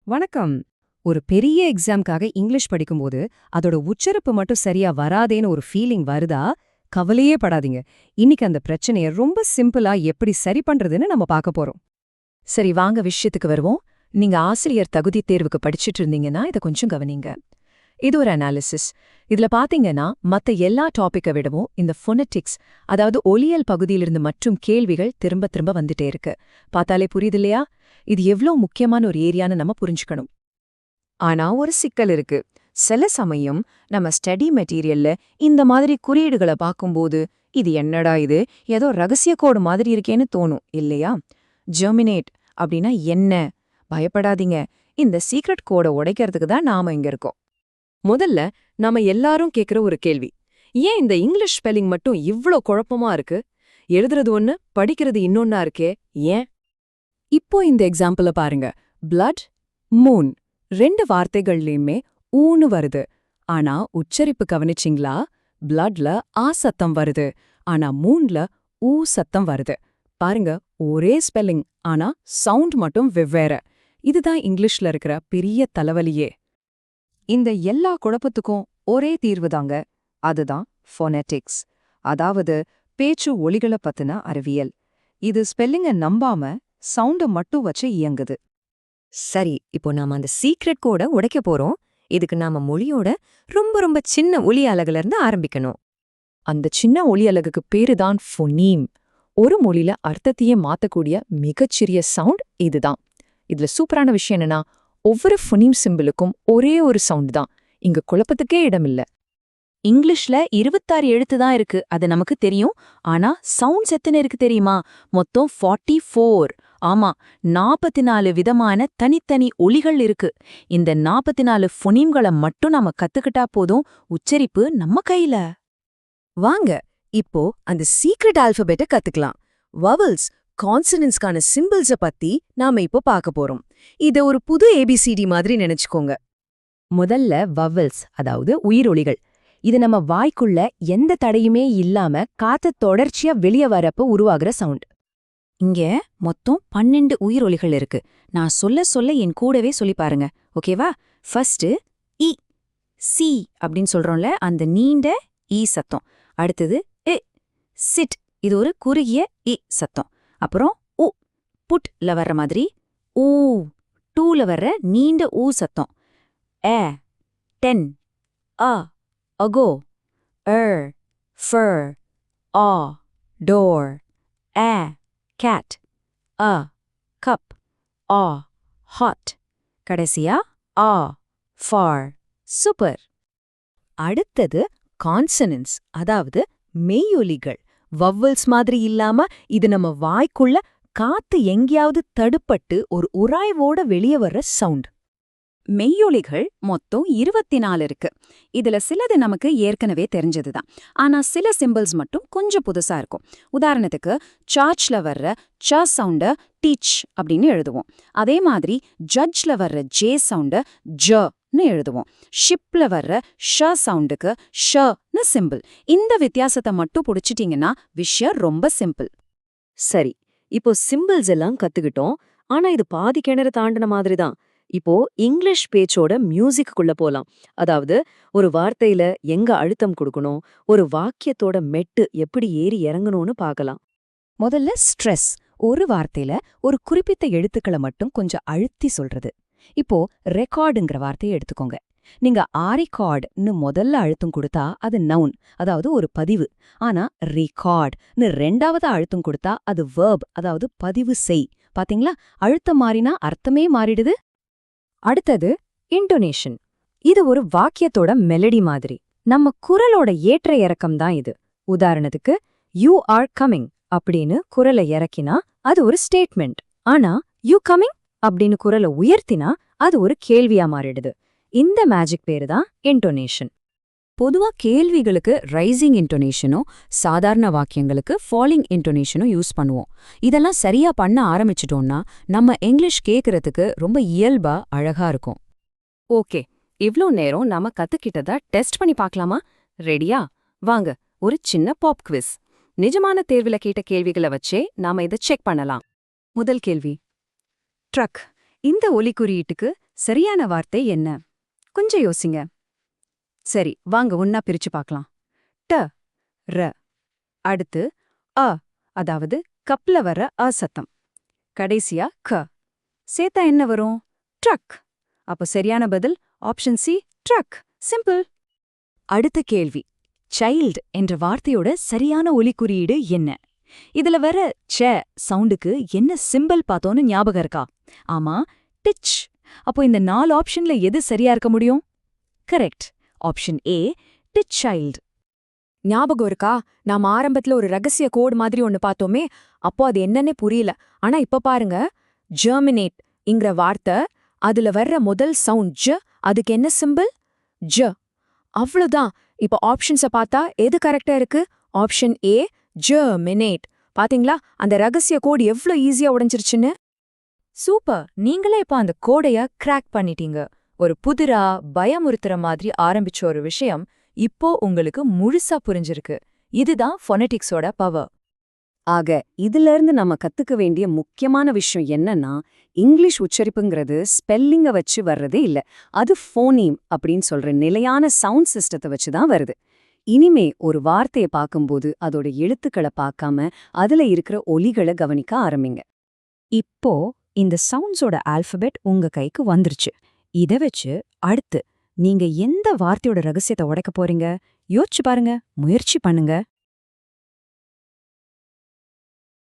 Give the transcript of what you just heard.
வணக்கம். ஒரு பெரிய எக்ஸாம்க்காக இங்கிலீஷ் படிக்கும்போது அதோட உச்சரிப்பு மட்டும் சரியா வராதேன்னு ஒரு ஃபீலிங் வருதா? கவலையே படாதீங்க. இன்னைக்கு அந்த பிரச்சனைய ரொம்ப சிம்பிளா எப்படி சரி பண்றதுன்னு நம்ம பார்க்க போறோம். சரி, வாங்க விஷயத்துக்கு வருவோம். நீங்க ஆசிரியர் தகுதி தேர்வுக்கு படிச்சிட்டு இருந்தீங்கன்னா இதை கொஞ்சம் கவனிங்க. இது ஒரு அனாலிசிஸ். இதுல பாத்தீங்கன்னா மத்த எல்லா டாபிக்கை விடவும் இந்த ஃபொனெட்டிக்ஸ், அதாவது ஒலியல் பகுதியிலிருந்து மற்றும் கேள்விகள் திரும்ப திரும்ப வந்துட்டே இருக்கு. பார்த்தாலே புரியுது இல்லையா? இது எவ்ளோ முக்கியமான ஒரு ஏரியான்னு நம்ம புரிஞ்சுக்கணும். ஆனா ஒரு சிக்கல் இருக்கு. சில சமயம் நம்ம ஸ்டடி மெட்டீரியல்ல இந்த மாதிரி குறியீடுகளை பார்க்கும்போது இது என்னடா இது, ஏதோ ரகசிய கோடு மாதிரி இருக்கேன்னு தோணும் இல்லையா? ஜெர்மினேட் அப்படின்னா என்ன? பயப்படாதீங்க, இந்த சீக்ரெட் கோடை உடைக்கிறதுக்கு தான் நாம இங்க இருக்கோம். முதல்ல நாம எல்லாரும் கேக்குற ஒரு கேள்வி, ஏன் இந்த இங்கிலீஷ் ஸ்பெல்லிங் மட்டும் இவ்ளோ குழப்பமா இருக்கு? எழுதுறது ஒண்ணு, படிக்கிறது இன்னொன்னா இருக்கே, ஏன்? இப்போ இந்த எக்ஸாம்பிள பாருங்க. பிளட், மூன், ரெண்டு வார்த்தைகள்லயுமே ஊன்னு வருது. ஆனா உச்சரிப்பு கவனிச்சிங்களா? பிளட்ல ஆ சத்தம் வருது, ஆனா மூன்ல ஊ சத்தம் வருது. பாருங்க, ஒரே ஸ்பெல்லிங், ஆனா சவுண்ட் மட்டும் வெவ்வேற. இதுதான் இங்கிலீஷ்ல இருக்கிற பெரிய தலைவலியே. இந்த எல்லா குழப்பத்துக்கும் ஒரே தீர்வுதாங்க. அதுதான் ஃபோனெட்டிக்ஸ், அதாவது பேச்சு ஒலிகளை பத்தின அறிவியல். இது ஸ்பெல்லிங்கை நம்பாம சவுண்ட மட்டும் வச்சு இயங்குது. சரி, இப்போ நாம அந்த சீக்ரெட் கோட உடைக்க போறோம். இதுக்கு நாம மொழியோட ரொம்ப ரொம்ப சின்ன ஒலி அலகுல இருந்து ஆரம்பிக்கணும். அந்த சின்ன ஒலி அலகுக்கு பேருதான் ஃபொனீம். ஒரு மொழியில அர்த்தத்தையே மாத்தக்கூடிய மிகச்சிறிய சவுண்ட் இதுதான். இதுல சூப்பரான விஷயம் என்னன்னா, ஒவ்வொரு ஃபொனீம் சிம்பிளுக்கும் ஒரே ஒரு சவுண்ட் தான். இங்க குழப்பத்துக்கே இடமில்ல. இங்கிலீஷ்ல 26 எழுத்து தான் இருக்கு, அது நமக்கு தெரியும். ஆனா சவுண்ட்ஸ் எத்தனை இருக்கு தெரியுமா? மொத்தம் 44. ஆமா, 44 விதமான தனித்தனி ஒலிகள் இருக்கு. இந்த 44 ஃபொனீம்களை மட்டும் நாம கத்துக்கிட்டா போதும், உச்சரிப்பு நம்ம கையில. வாங்க, இப்போ அந்த சீக்ரெட் ஆல்பபெட்டை கத்துக்கலாம். வவல்ஸ், கான்சனன்ட்ஸ்கான சிம்பிள்ஸ பத்தி நாம இப்போ பார்க்க போறோம். இத ஒரு புது ஏபிசிடி மாதிரி நினைச்சுக்கோங்க. முதல்ல வவல்ஸ், அதாவது உயிரொலிகள். இது நம்ம வாய்க்குள்ள எந்த தடையுமே இல்லாம காத்து தொடர்ச்சியா வெளிய வரப்ப உருவாகிற சவுண்ட். இங்க மொத்தம் 12 உயிரொலிகள் இருக்கு. நான் சொல்ல சொல்ல என் கூடவே சொல்லி பாருங்க, ஓகேவா? ஃபர்ஸ்ட் இ, சி அப்படின்னு சொல்றோம்ல, அந்த நீண்ட ஈ சத்தம். அடுத்தது இ, சிட், இது ஒரு குறுகிய இ சத்தம். அப்புறம் உ, புட்ல வர்ற மாதிரி. ஊ, டூல வர்ற நீண்ட ஊ சத்தம். ஏ, டென், அ, அகோ, ஃபர், ஆ, டோர், ஏ, கேட், அ, கப், ஆ, ஹாட். கடைசியா ஆ, ஃபார். சூப்பர். அடுத்தது கான்சனன்ட்ஸ், அதாவது மெய்யொலிகள். வவ்வல்ஸ் மாதிரி இல்லாம இது நம்ம வாய்க்குள்ள காத்து எங்கேயாவது தடுப்பட்டு ஒரு உராய்வோட வெளியே வர்ற சவுண்ட். மெய்யொலிகள் மொத்தம் 24 இருக்கு. இதுல சிலது நமக்கு ஏற்கனவே தெரிஞ்சதுதான். ஆனா சில சிம்பிள்ஸ் மட்டும் கொஞ்சம் புதுசா இருக்கும். உதாரணத்துக்கு சார்ச்ல வர்ற ச சவுண்ட டீச் அப்படின்னு எழுதுவோம். அதே மாதிரி ஜட்ஜ்ல வர்ற ஜே சவுண்ட ஜன்னு எழுதுவோம். ஷிப்ல வர்ற ஷ சவுண்டுக்கு ஷன்னு சிம்பிள். இந்த வித்தியாசத்தை மட்டும் புடிச்சிட்டீங்கன்னா விஷயம் ரொம்ப சிம்பிள். சரி, இப்போ சிம்பிள்ஸ் எல்லாம் கத்துக்கிட்டோம். ஆனா இது பாதி கிணறு தாண்டின மாதிரி தான். இப்போ இங்கிலீஷ் பேச்சோட மியூசிக்குள்ள போலாம். அதாவது ஒரு வார்த்தையில எங்க அழுத்தம் கொடுக்கணும், ஒரு வாக்கியத்தோட மெட்டு எப்படி ஏறி இறங்கணும்னு பார்க்கலாம். முதல்ல ஸ்ட்ரெஸ். ஒரு வார்த்தையில ஒரு குறிப்பிட்ட எழுத்துக்களை மட்டும் கொஞ்சம் அழுத்தி சொல்றது. இப்போ ரெக்கார்டுங்கிற வார்த்தையை எடுத்துக்கோங்க. நீங்க ஆரிகார்ட்னு முதல்ல அழுத்தம் கொடுத்தா அது நவுன், அதாவது ஒரு பதிவு. ஆனா ரெக்கார்ட்னு ரெண்டாவது அழுத்தம் கொடுத்தா அது வெர்ப், அதாவது பதிவு செய். பாத்தீங்களா? அழுத்தம் மாறினா அர்த்தமே மாறிடுது. அடுத்தது இன்டோனேஷன். இது ஒரு வாக்கியத்தோட மெலடி மாதிரி. நம்ம குரலோட ஏற்ற இறக்கம் தான் இது. உதாரணத்துக்கு யூ ஆர் கமிங் அப்படின்னு குரலை இறக்கினா அது ஒரு ஸ்டேட்மெண்ட். ஆனா யூ கமிங் அப்படின்னு குரலை உயர்த்தினா அது ஒரு கேள்வியா மாறிடுது. இந்த மேஜிக் பேரு தான் இன்டோனேஷன். பொதுவா கேள்விகளுக்கு ரைசிங் இன்டோனேஷனும் சாதாரண வாக்கியங்களுக்கு ஃபாலிங் இன்டோனேஷனும் யூஸ் பண்ணுவோம். இதெல்லாம் சரியா பண்ண ஆரம்பிச்சிட்டோம்னா நம்ம இங்கிலீஷ் கேட்கறதுக்கு ரொம்ப இயல்பா அழகா இருக்கும். ஓகே, இவ்ளோ நேரம் நாம கத்துக்கிட்டதா டெஸ்ட் பண்ணி பார்க்கலாமா? ரெடியா? வாங்க, ஒரு சின்ன பாப் குவிஸ். நிஜமான தேர்வுல கேட்ட கேள்விகளை வச்சே நாம இதை செக் பண்ணலாம். முதல் கேள்வி, ட்ரக். இந்த ஒலி குறியீட்டுக்கு சரியான வார்த்தை என்ன? கொஞ்சம் யோசிங்க. சரி, வாங்க ஒன்னா பிரிச்சு பார்க்கலாம். ட, ர. அடுத்து அ, அதாவது கப்ல வர அ சத்தம். கடைசியா க. சேத்தா என்ன வரும்? ட்ரக். அப்போ சரியான பதில் ஆப்ஷன் சி, ட்ரக். சிம்பிள். அடுத்த கேள்வி. சைல்ட் என்ற வார்த்தையோட சரியான ஒலிக்குறியீடு என்ன? இதுல வர ச சவுண்டுக்கு என்ன சிம்பல் பார்த்தோன்னு ஞாபகம் இருக்கா? ஆமா, டிச். அப்போ இந்த 4 ஆப்ஷன்ல எது சரியா இருக்க முடியும்? Correct. Option A, ditch child. ஞாபகம் இருக்கா? நாம ஆரம்பத்துல ஒரு ரகசிய கோடு மாதிரி ஒன்னு பார்த்தோமே, அப்போ அது என்னன்னே புரியல. ஆனா இப்ப பாருங்க, ஜெர்மினேட் இங்கிற வார்த்தை, அதுல வர்ற முதல் சவுண்ட் ஜ, அதுக்கு என்ன சிம்பிள்? ஜ. அவ்வளவுதான். இப்ப ஆப்ஷன்ஸ பார்த்தா எது கரெக்டா இருக்கு? Option A, germinate. பாத்தீங்களா, அந்த ரகசிய கோடு எவ்ளோ ஈஸியா உடைஞ்சிருச்சுன்னு? சூப்பர். நீங்களே இப்ப அந்த கோடைய கிராக் பண்ணிட்டீங்க. ஒரு புதிரா பயமுறுத்துற மாதிரி ஆரம்பிச்ச ஒரு விஷயம் இப்போ உங்களுக்கு முழுசா புரிஞ்சிருக்கு. இதுதான் ஃபொனெட்டிக்ஸோட பவர். ஆக இதிலிருந்து நம்ம கத்துக்க வேண்டிய முக்கியமான விஷயம் என்னன்னா, இங்கிலீஷ் உச்சரிப்புங்கிறது ஸ்பெல்லிங்க வச்சு வர்றதே இல்ல. அது ஃபோனீம் அப்படின்னு சொல்ற நிலையான சவுண்ட் சிஸ்டத்தை வச்சு தான் வருது. இனிமே ஒரு வார்த்தைய பார்க்கும்போது அதோட எழுத்துக்களை பார்க்காம அதுல இருக்கிற ஒலிகளை கவனிக்க ஆரம்பிங்க. இப்போ இந்த சவுண்ட்ஸோட ஆல்பபெட் உங்க கைக்கு வந்துருச்சு. இத வச்சு அடுத்து நீங்க எந்த வார்த்தையோட ரகசியத்தை உடைக்க போறீங்க? யோசிச்சு பாருங்க, முயற்சி பண்ணுங்க.